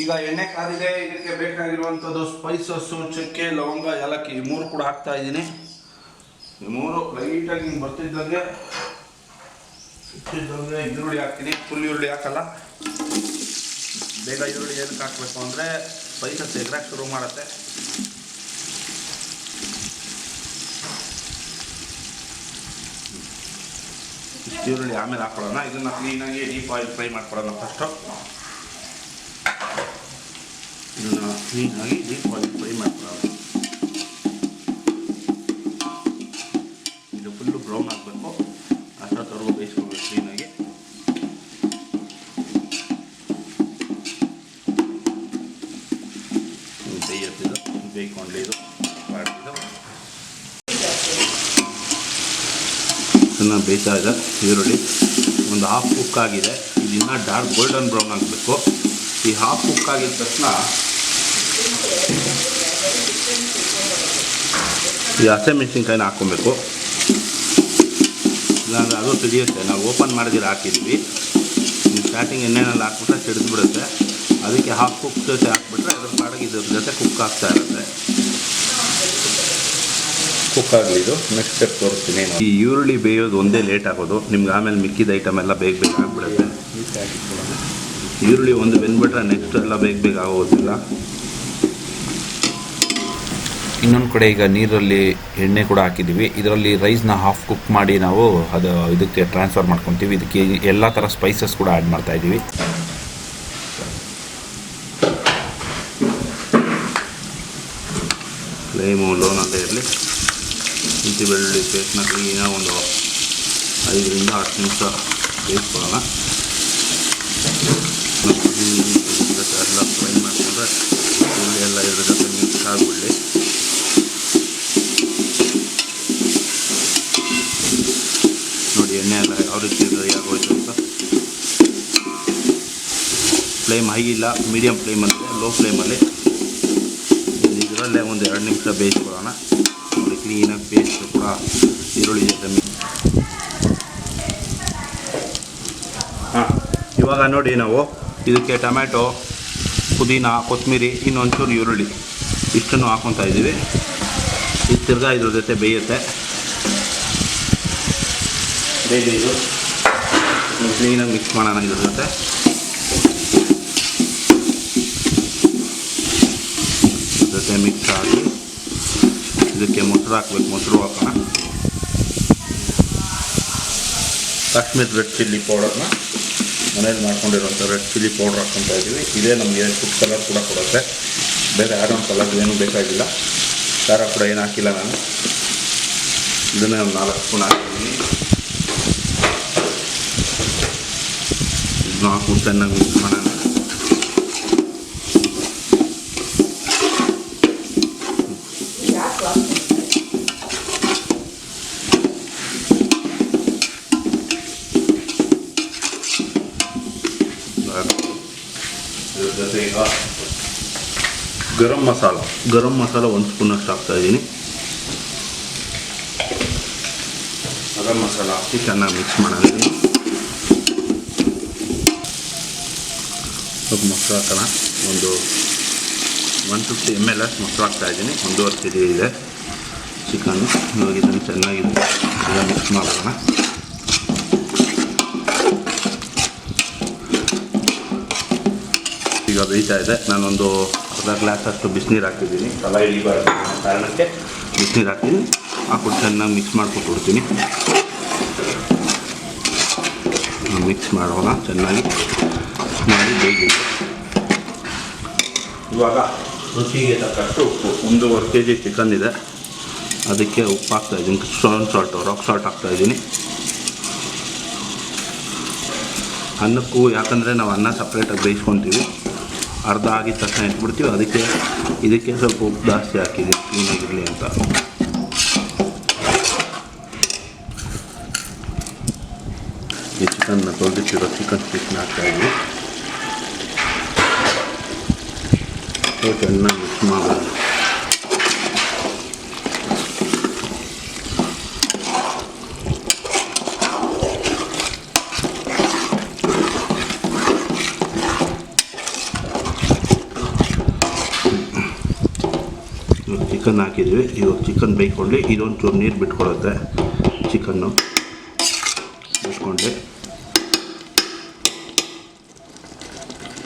ಈಗ ಎಣ್ಣೆ ಕಾದಿದೆ. ಇದಕ್ಕೆ ಬೇಕಾಗಿರುವಂಥದ್ದು ಸ್ಪೈಸಸ್ಸು, ಚಕ್ಕೆ, ಲವಂಗ, ಏಲಕ್ಕಿ ಮೂರು ಕೂಡ ಹಾಕ್ತಾ ಇದ್ದೀನಿ. ಮೂರು ಲೈಟಾಗಿ ಹಿಂಗೆ ಬರ್ತಿದ್ದಂಗೆ ಈರುಳ್ಳಿ ಹಾಕ್ತೀನಿ. ಫುಲ್ ಈರುಳ್ಳಿ ಹಾಕಲ್ಲ. ಬೇಗ ಈರುಳ್ಳಿ ಏನಕ್ಕೆ ಹಾಕಬೇಕು ಅಂದರೆ ಸ್ಪೈಸಸ್ ಎಗ್ರಾಕ್ ಶುರು ಮಾಡುತ್ತೆ. ಈರುಳ್ಳಿ ಆಮೇಲೆ ಹಾಕೊಳ್ಳೋಣ. ಇದನ್ನು ಕ್ಲೀನಾಗಿ ಡೀಪ್ ಆಯಿಲ್ ಫ್ರೈ ಮಾಡ್ಕೊಳ್ಳೋಣ. ಫಸ್ಟು ಇದನ್ನು ಕ್ಲೀನಾಗಿ ಡೀಪ್ ಆಯಿಲ್ ಫ್ರೈ ಮಾಡ್ಕೊಳ್ಳೋಣ. ಇದು ಫುಲ್ಲು ಬ್ರೌನ್ ಆಗಬೇಕು. ಅಷ್ಟೊತ್ತವರೆಗೂ ಬೇಯಿಸ್ಕೊಬೇಕು ಕ್ಲೀನಾಗಿ. ಬೇಯುತ್ತಿದ್ದು ಬೇಯ್ಕೊಂಡ್ಲಿ ಇದು ಮಾಡಿದ್ದು ಚೆನ್ನಾಗಿ ಬೇಯ್ತಾ ಇದೆ. ಈರುಳ್ಳಿ ಒಂದು ಹಾಫ್ ಕುಕ್ ಆಗಿದೆ. ಇದನ್ನು ಡಾರ್ಕ್ ಗೋಲ್ಡನ್ ಬ್ರೌನ್ ಆಗಬೇಕು. ಈ ಹಾಫ್ ಕುಕ್ ಆಗಿದ ತಕ್ಷಣ ಈ ಹಸಿಮೆಣಸಿನ್ಕಾಯಿನ ಹಾಕ್ಕೊಬೇಕು. ಇಲ್ಲಾಂದರೆ ಅದು ಸಿಡಿಯುತ್ತೆ. ನಾವು ಓಪನ್ ಮಾಡಿದ್ರೆ ಹಾಕಿದ್ವಿ. ಸ್ಟಾರ್ಟಿಂಗ್ ಎಣ್ಣೆನಲ್ಲಿ ಹಾಕ್ಬಿಟ್ರೆ ಸಿಡಿದ್ಬಿಡುತ್ತೆ. ಅದಕ್ಕೆ ಹಾಫ್ ಕುಕ್ ಜೊತೆ ಹಾಕ್ಬಿಟ್ರೆ ಅದ್ರ ಪಾಡಿಗೆ ಇದ್ರ ಜೊತೆ ಕುಕ್ ಆಗ್ತಾ ಇರುತ್ತೆ. ಕುಕ್ ಆಗಲಿ. ಇದು ನೆಕ್ಸ್ಟ್ ಸ್ಟೆಪ್ ತೋರಿಸ್ತೀನಿ. ಈ ಈರುಳ್ಳಿ ಬೇಯೋದು ಒಂದೇ ಲೇಟ್ ಆಗೋದು. ನಿಮ್ಗೆ ಆಮೇಲೆ ಮಿಕ್ಕಿದ ಐಟಮ್ ಎಲ್ಲ ಬೇಗ ಬೇಗ ಆಗಿಬಿಡುತ್ತೆ. ಈರುಳ್ಳಿ ಒಂದು ಬೆಂದ್ಬಿಟ್ರೆ ನೆಕ್ಸ್ಟ್ ಎಲ್ಲ ಬೇಗ ಬೇಗ ಆಗೋದಿಲ್ಲ. ಇನ್ನೊಂದು ಕಡೆ ಈಗ ನೀರಲ್ಲಿ ಎಣ್ಣೆ ಕೂಡ ಹಾಕಿದ್ದೀವಿ. ಇದರಲ್ಲಿ ರೈಸ್ನ ಹಾಫ್ ಕುಕ್ ಮಾಡಿ ನಾವು ಅದು ಇದಕ್ಕೆ ಟ್ರಾನ್ಸ್ಫರ್ ಮಾಡ್ಕೊತೀವಿ. ಇದಕ್ಕೆ ಎಲ್ಲ ಥರ ಸ್ಪೈಸಸ್ ಕೂಡ ಆ್ಯಡ್ ಮಾಡ್ತಾಯಿದ್ದೀವಿ. ಫ್ಲೇಮು ಲೋನಲ್ಲೇ ಇರಲಿ. ಶುಂಠಿ ಬೆಳ್ಳುಳ್ಳಿ ಪೇಸ್ಟ್ನ ಕ್ಲೀನಾಗಿ ಒಂದು 5 ರಿಂದ 10 ನಿಮಿಷ ಬೇಯಿಸ್ಕೊಳ್ಳೋಣ. ಎಲ್ಲ ಫ್ರೈ ಮಾಡಿಕೊಂಡ್ರೆ ಈರುಳ್ಳಿ ಎಲ್ಲ ಇದ್ರ ಜೊತೆ ಮಿಕ್ಸ್ ಆಗಿಬಿಡಲಿ. ನೋಡಿ ಎಣ್ಣೆ ಎಲ್ಲ ಯಾವ ರೀತಿ ಡ್ರೈ ಆಗೋಯ್ತು ಅಂತ. ಫ್ಲೇಮ್ ಹೈ ಇಲ್ಲ, ಮೀಡಿಯಮ್ ಫ್ಲೇಮಲ್ಲಿ, ಲೋ ಫ್ಲೇಮಲ್ಲಿ ಇದರಲ್ಲೇ ಒಂದು 2 ನಿಮಿಷ ಬೇಯಿಸ್ಕೊಳ್ಳೋಣ. ನೋಡಿ ಕ್ಲೀನಾಗಿ ಪೇಸ್ಟ್ ಕೂಡ ಈರುಳ್ಳಿ ಜೊತೆ ಇವಾಗ ನೋಡಿ ನಾವು ಇದಕ್ಕೆ ಟೊಮ್ಯಾಟೊ, ಪುದೀನ, ಕೊತ್ತಂಬರಿ, ಇನ್ನೊಂಚೂರು ಈರುಳ್ಳಿ ಇಷ್ಟನ್ನು ಹಾಕ್ಕೊತಾ ಇದ್ದೀವಿ. ಇದು ತಿರ್ಗಾ ಇದ್ರ ಜೊತೆ ಬೇಯುತ್ತೆ. ಬೇಗ ಇದು ಕ್ಲೀನಾಗಿ ಮಿಕ್ಸ್ ಮಾಡೋಣ ಇದ್ರ ಜೊತೆ. ಜೊತೆ ಮಿಕ್ಸ್ ಆಗಿ ಇದಕ್ಕೆ ಮೊಸರು ಹಾಕ್ಬೇಕು. ಮೊಸರು ಹಾಕೋಣ. ಕಾಶ್ಮೀರ್ ರೆಡ್ ಚಿಲ್ಲಿ ಪೌಡರ್ನ ಮನೇಲಿ ಮಾಡ್ಕೊಂಡಿರೋಂಥ ರೆಡ್ ಚಿಲ್ಲಿ ಪೌಡ್ರ್ ಹಾಕ್ಕೊತಾ ಇದ್ದೀವಿ. ಇದೇ ನಮಗೆ ಫುಡ್ ಕಲರ್ ಕೂಡ ಕೊಡುತ್ತೆ. ಬೇರೆ ಯಾರೋ ಕಲರ್ ಏನೂ ಬೇಕಾಗಿಲ್ಲ. ಖಾರ ಕೂಡ ಏನು ಹಾಕಿಲ್ಲ ನಾನು. ಇದನ್ನೇ ಒಂದು 4 ಸ್ಪೂನ್ ಹಾಕ್ತಿದ್ದೀನಿ. ಇದನ್ನು ಹಾಕ್ಬಿಟ್ಟು ಚೆನ್ನಾಗಿ ಮಿಕ್ಸ್ ಮಾಡೋಣ. ಇದ್ರ ಜೊತೆ ಈಗ ಗರಂ ಮಸಾಲ 1 ಸ್ಪೂನಷ್ಟು ಹಾಕ್ತಾಯಿದ್ದೀನಿ. ಗರಂ ಮಸಾಲ ಹಾಕಿ ಚೆನ್ನಾಗಿ ಮಿಕ್ಸ್ ಮಾಡೋಣ. ಸ್ವಲ್ಪ ಮೊಸರು ಹಾಕೋಣ. ಒಂದು 150 ml ಮೊಸರು ಹಾಕ್ತಾಯಿದ್ದೀನಿ. 1.5 kg ಇದೆ ಚಿಕನ್. ಇವಾಗ ಇದನ್ನು ಚೆನ್ನಾಗಿ ಎಲ್ಲ ಮಿಕ್ಸ್ ಮಾಡೋಣ. ಈಗ ಬೇಯ್ತಾ ಇದೆ. ನಾನೊಂದು ಅರ್ಧ ಗ್ಲಾಸಷ್ಟು ಬಿಸಿನೀರು ಹಾಕಿದ್ದೀನಿ. ತಲ ಇಳಿಬಾರ್ದು ಅನ್ನೋ ಕಾರಣಕ್ಕೆ ಬಿಸಿನೀರು ಹಾಕ್ತೀನಿ. ಹಾಕ್ಬಿಟ್ಟು ಚೆನ್ನಾಗಿ ಮಿಕ್ಸ್ ಮಾಡ್ಕೊಟ್ಬಿಡ್ತೀನಿ. ಮಿಕ್ಸ್ ಮಾಡೋಣ. ಚೆನ್ನಾಗಿ ಮಾಡಿ ಬೇಯಿದೆ. ಇವಾಗ ರುಚಿಗೆ ತಕ್ಕಷ್ಟು ಉಪ್ಪು. 1.5 kg ಚಿಕನ್ ಇದೆ. ಅದಕ್ಕೆ ಉಪ್ಪು ಹಾಕ್ತಾಯಿದ್ದೀನಿ. ಸಾಲ್ಟು ರಾಕ್ ಸಾಲ್ಟ್ ಹಾಕ್ತಾಯಿದ್ದೀನಿ. ಅನ್ನಕ್ಕೂ ಯಾಕಂದರೆ ನಾವು ಅನ್ನ ಸಪ್ರೇಟಾಗಿ ಬೇಯಿಸ್ಕೊತೀವಿ. ಅರ್ಧ ಆಗಿದ ತಕ್ಷಣ ಇಟ್ಬಿಡ್ತೀವಿ. ಇದಕ್ಕೆ ಸ್ವಲ್ಪ ಉಪ್ಪು ಜಾಸ್ತಿ ಹಾಕಿದ್ದೀವಿ ಕ್ಲೀನಾಗಿರಲಿ ಅಂತ. ಈ ಚಿಕನ್ನ ತೊಳೆದಿಟ್ಟಿರೋ ಚಿಕನ್ ಪೀಸ್ನ ಹಾಕ್ತಾಯಿದ್ವಿ. ಚೆನ್ನಾಗಿ ಮಿಕ್ಸ್ ಮಾಡೋಣ. ಚಿಕನ್ ಹಾಕಿದ್ವಿ. ಇವಾಗ ಚಿಕನ್ ಬೇಯ್ಕೊಳ್ಳಿ. ಇದೊಂದು ಚೂರು ನೀರು ಬಿಟ್ಕೊಡುತ್ತೆ ಚಿಕನ್ನು. ಬಿಟ್ಕೊಂಡೆ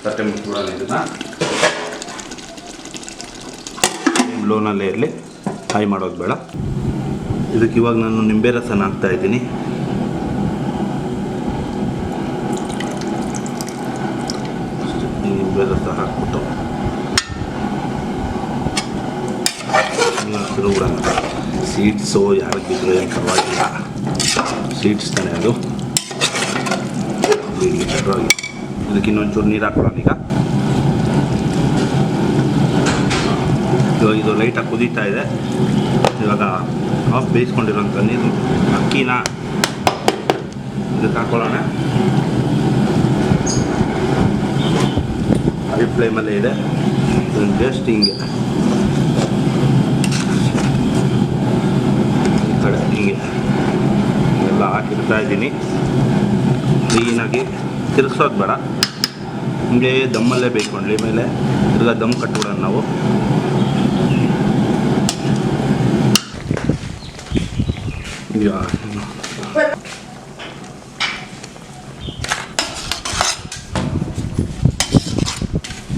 ತಟ್ಟೆ ಮುಚ್ಚಿಬಿಡೋಣ. ಇದನ್ನು ಲೋನಲ್ಲೇ ಇರಲಿ, ಫ್ರೈ ಮಾಡೋದು ಬೇಡ. ಇದಕ್ಕೆ ಇವಾಗ ನಾನು ನಿಂಬೆ ರಸನ ಹಾಕ್ತಾಯಿದ್ದೀನಿ. ನಿಂಬೆ ರಸ ಹಾಕ್ಬಿಟ್ಟು ತಿರುಗಿಬಿಡೋಣ. ಸೀಡ್ಸು ಯಾರಿಗೆ ಬಿದ್ದರೆ ಏನು ಪರವಾಗಿಲ್ಲ, ಸೀಡ್ಸ್ ತಾನೆ ಅದು. ಇದಕ್ಕೆ ಇನ್ನೊಂಚೂರು ನೀರು ಹಾಕ್ಕೊಳ್ಳೋಣ. ಇವಾಗ ಇದು ಲೈಟಾಗಿ ಕುದೀತಾ ಇದೆ. ಇವಾಗ ಹಾಫ್ ಬೇಯಿಸ್ಕೊಂಡಿರೋಂಥ ನೀರು ಅಕ್ಕಿನ ಇದಕ್ಕೆ ಹಾಕ್ಕೊಳ್ಳೋಣ. ಹೈ ಫ್ಲೇಮಲ್ಲೇ ಇದೆ. ಇದನ್ನು ಜಸ್ಟ್ ಹಿಂಗೆ ಈ ಕಡೆ ಹಿಂಗೆ ಎಲ್ಲ ಹಾಕಿರ್ತಾ ಇದ್ದೀನಿ. ಕ್ಲೀನಾಗಿ ತಿರ್ಗಿಸೋದು ಬೇಡ, ಹಿಂಗೆ ದಮ್ಮಲ್ಲೇ ಬೇಯ್ಕೊಳ್ಳಿ. ಮೇಲೆ ತಿರ್ಗಾ ದಮ್ ಕಟ್ಬಿಡೋಣ ನಾವು.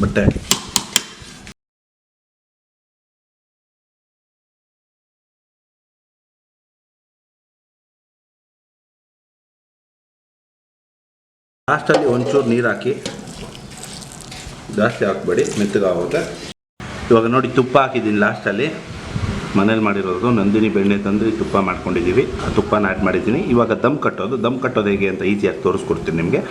ಬಟ್ಟೆ ಲಾಸ್ಟಲ್ಲಿ ಒಂಚೂರು ನೀರು ಹಾಕಿ, ಜಾಸ್ತಿ ಹಾಕ್ಬೇಡಿ, ಮೆತ್ತಗಾಗುತ್ತೆ. ಇವಾಗ ನೋಡಿ ತುಪ್ಪ ಹಾಕಿದ್ದೀನಿ ಲಾಸ್ಟಲ್ಲಿ. ಮನೇಲಿ ಮಾಡಿರೋದು ನಂದಿನಿ ಬೆಣ್ಣೆ ತಂದು ತುಪ್ಪ ಮಾಡ್ಕೊಂಡಿದ್ದೀವಿ. ಆ ತುಪ್ಪನ ಆ್ಯಡ್ ಮಾಡಿದ್ದೀನಿ. ಇವಾಗ ದಮ್ ಕಟ್ಟೋದು ಹೇಗೆ ಅಂತ ಈಸಿಯಾಗಿ ತೋರಿಸ್ಕೊಡ್ತೀನಿ ನಿಮಗೆ.